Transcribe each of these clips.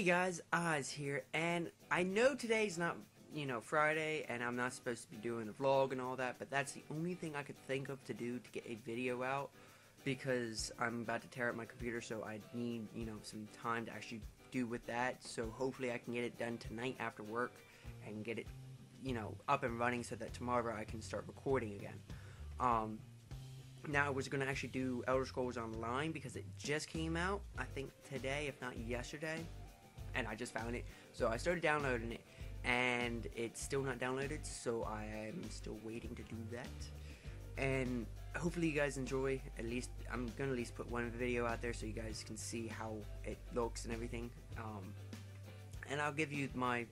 Hey guys, Oz here, and I know today's not, Friday, and I'm not supposed to be doing a vlog and all that, but that's the only thing I could think of to do to get a video out, because I'm about to tear up my computer, so I need, some time to actually do with that, so hopefully I can get it done tonight after work, and get it, up and running so that tomorrow I can start recording again. Now I was going to actually do Elder Scrolls Online because it just came out, I think today, if not yesterday, and I just found it. So I started downloading it, and it's still not downloaded, so I am still waiting to do that. And hopefully you guys enjoy. At least I'm going to at least put one video out there so you guys can see how it looks and everything. And I'll give you my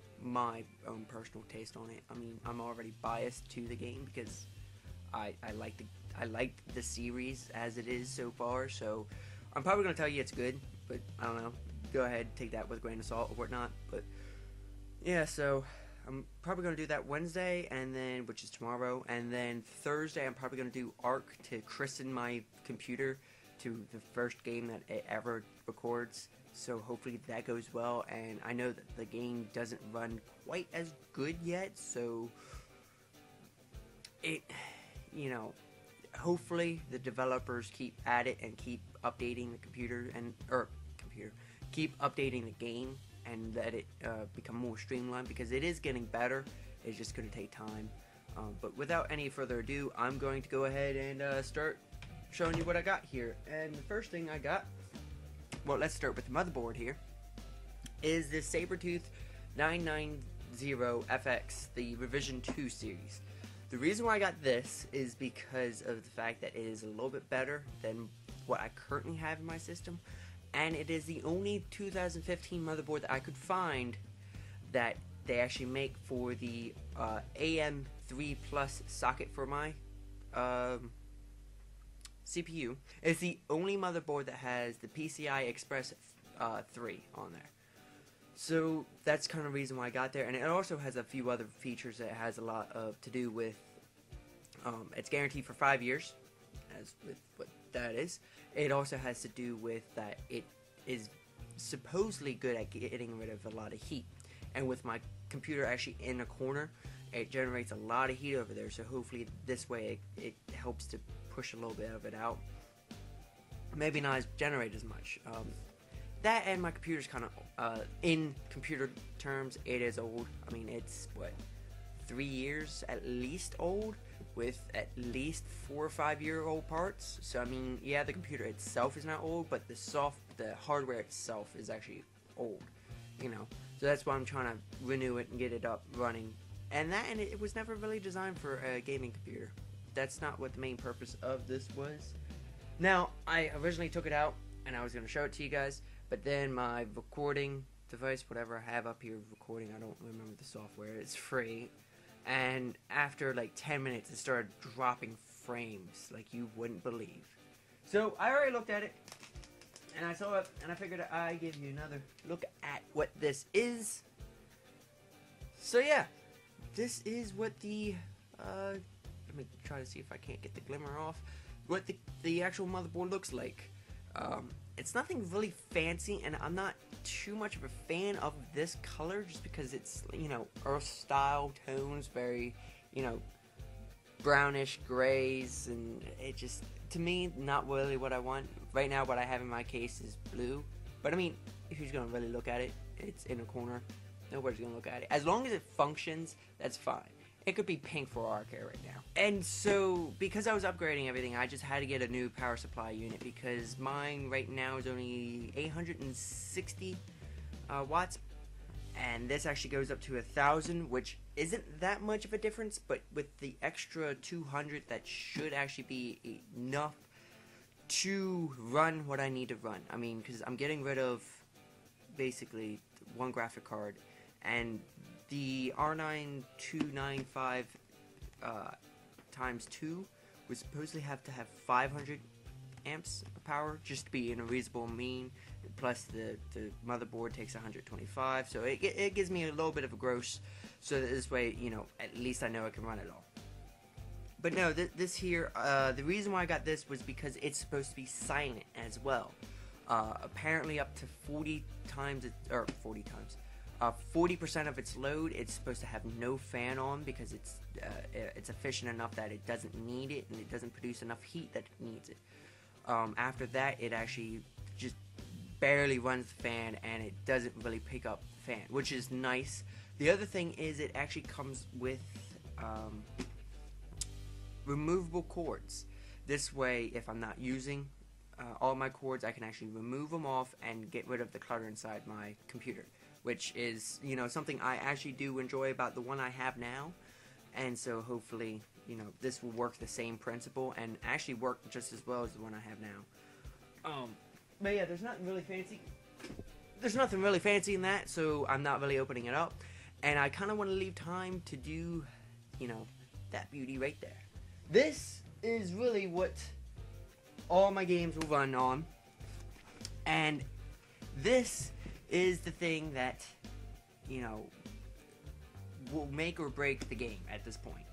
own personal taste on it. I mean, I'm already biased to the game because I like the series as it is so far, so I'm probably going to tell you it's good, but I don't know. Go ahead, take that with a grain of salt or whatnot. But yeah, so I'm probably going to do that Wednesday, and then, which is tomorrow, and then Thursday I'm probably going to do Ark to christen my computer to the first game that it ever records. So hopefully that goes well, and I know that the game doesn't run quite as good yet, so it, hopefully the developers keep at it and keep updating the keep updating the game and let it become more streamlined, because it is getting better. It's just going to take time. But without any further ado, I'm going to go ahead and start showing you what I got here. And the first thing I got, well, let's start with the motherboard here, is this Sabertooth 990FX, the Revision 2 series. The reason why I got this is because of the fact that it is a little bit better than what I currently have in my system, and it is the only 2015 motherboard that I could find that they actually make for the AM3 Plus socket for my CPU. It's the only motherboard that has the PCI Express 3 on there. So that's kind of the reason why I got there, and it also has a few other features that has a lot of to do with. It's guaranteed for 5 years, as with what that is. It also has to do with that it is supposedly good at getting rid of a lot of heat, and with my computer actually in a corner, it generates a lot of heat over there. So hopefully this way it helps to push a little bit of it out. Maybe not generate as much. That and my computer's kind of, in computer terms, it is old. I mean, it's, what, 3 years at least old, with at least 4 or 5 year old parts. So, I mean, yeah, the computer itself is not old, but the hardware itself is actually old, So that's why I'm trying to renew it and get it up running. And it was never really designed for a gaming computer. That's not what the main purpose of this was. Now, I originally took it out, and I was going to show it to you guys. But then my recording device, whatever I have up here recording, I don't remember the software, it's free. And after like 10 minutes, it started dropping frames like you wouldn't believe. So I already looked at it, and I saw it, and I figured I'd give you another look at what this is. So yeah, this is what the, let me try to see if I can't get the glimmer off, what the actual motherboard looks like. It's nothing really fancy, and I'm not too much of a fan of this color just because it's, earth style tones, very, brownish grays, and it just, to me, not really what I want. Right now, what I have in my case is blue, but I mean, who's going to really look at it? It's in a corner. Nobody's going to look at it. As long as it functions, that's fine. It could be pink for our care right now. And so, because I was upgrading everything, I just had to get a new power supply unit, because mine right now is only 860 watts, and this actually goes up to 1,000, which isn't that much of a difference, but with the extra 200, that should actually be enough to run what I need to run. I mean, because I'm getting rid of basically one graphic card, and the R9 295 times 2 would supposedly have to have 500 amps of power just to be in a reasonable mean. Plus the motherboard takes 125, so it gives me a little bit of a gross. So that this way, at least I know I can run it all. But no, this here, the reason why I got this was because it's supposed to be silent as well. Apparently up to 40 times, 40% of its load, it's supposed to have no fan on because it's efficient enough that it doesn't need it and it doesn't produce enough heat that it needs it. After that, it actually just barely runs the fan and it doesn't really pick up the fan, which is nice. The other thing is it actually comes with removable cords. This way, if I'm not using all my cords, I can actually remove them off and get rid of the clutter inside my computer, which is, you know, something I actually do enjoy about the one I have now. And so hopefully, you know, this will work the same principle and actually work just as well as the one I have now. But yeah, there's nothing really fancy. There's nothing really fancy in that, so I'm not really opening it up. And I kind of want to leave time to do, you know, that beauty right there. This is really what all my games will run on. And this is the thing that, you know, will make or break the game at this point.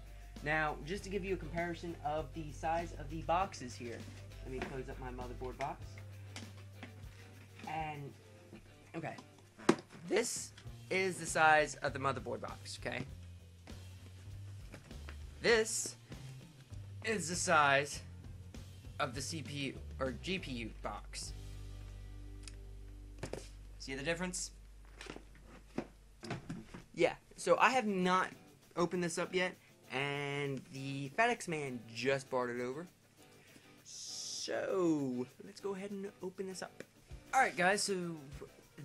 Now, just to give you a comparison of the size of the boxes here, let me close up my motherboard box. And, okay, this is the size of the motherboard box, okay? This is the size of the CPU, or GPU box. See the difference? Yeah, so I have not opened this up yet, and the FedEx man just brought it over. So, let's go ahead and open this up. Alright guys, so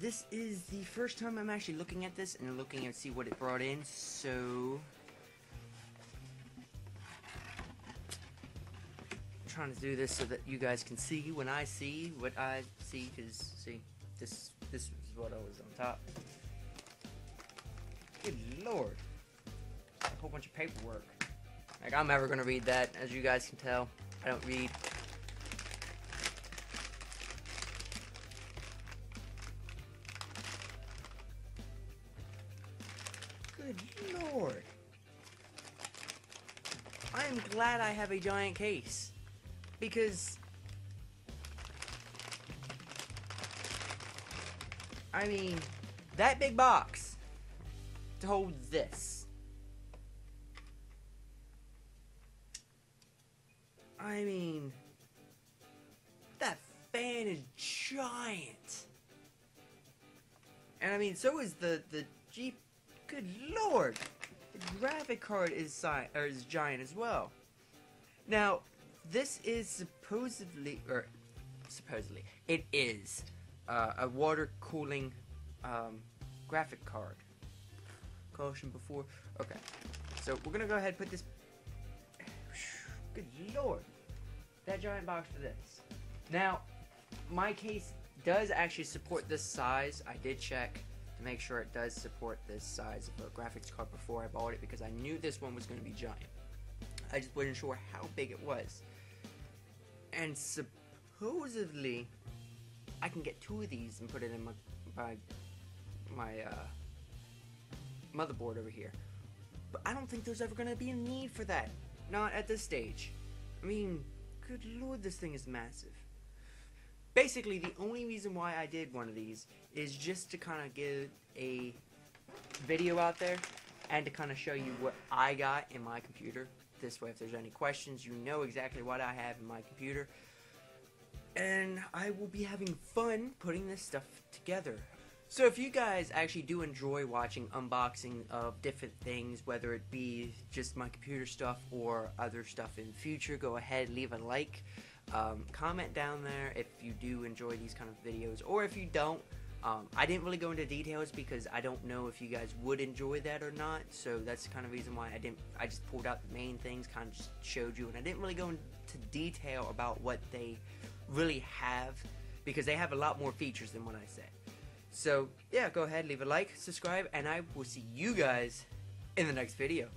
this is the first time I'm actually looking at this and looking at see what it brought in, so I'm trying to do this so that you guys can see when I see what I see, because see, this is what I was on top. Good lord. A whole bunch of paperwork. Like, I'm never gonna read that, as you guys can tell. I don't read. Good lord. I am glad I have a giant case. Because I mean, that big box to hold this. I mean, that fan is giant. And I mean, so is the Jeep. Good lord. The graphic card is giant as well. Now, this is supposedly, it is a water cooling graphic card. Caution before. Okay, so we're gonna go ahead and put this. Good lord, that giant box for this. Now, my case does actually support this size. I did check to make sure it does support this size of a graphics card before I bought it, because I knew this one was going to be giant. I just wasn't sure how big it was. And supposedly, I can get 2 of these and put it in my motherboard over here. But I don't think there's ever going to be a need for that. Not at this stage. I mean, good lord, this thing is massive. Basically, the only reason why I did one of these is just to kind of get a video out there and to kind of show you what I got in my computer. This way, if there's any questions, you know exactly what I have in my computer. And I will be having fun putting this stuff together. So if you guys actually do enjoy watching unboxing of different things, whether it be just my computer stuff or other stuff in the future, go ahead, leave a like. Comment down there if you do enjoy these kind of videos, or if you don't. I didn't really go into details because I don't know if you guys would enjoy that or not, so that's the kind of reason why I just pulled out the main things, kind of just showed you, and I didn't really go into detail about what they really have, because they have a lot more features than what I said. So yeah, go ahead, leave a like, subscribe, and I will see you guys in the next video.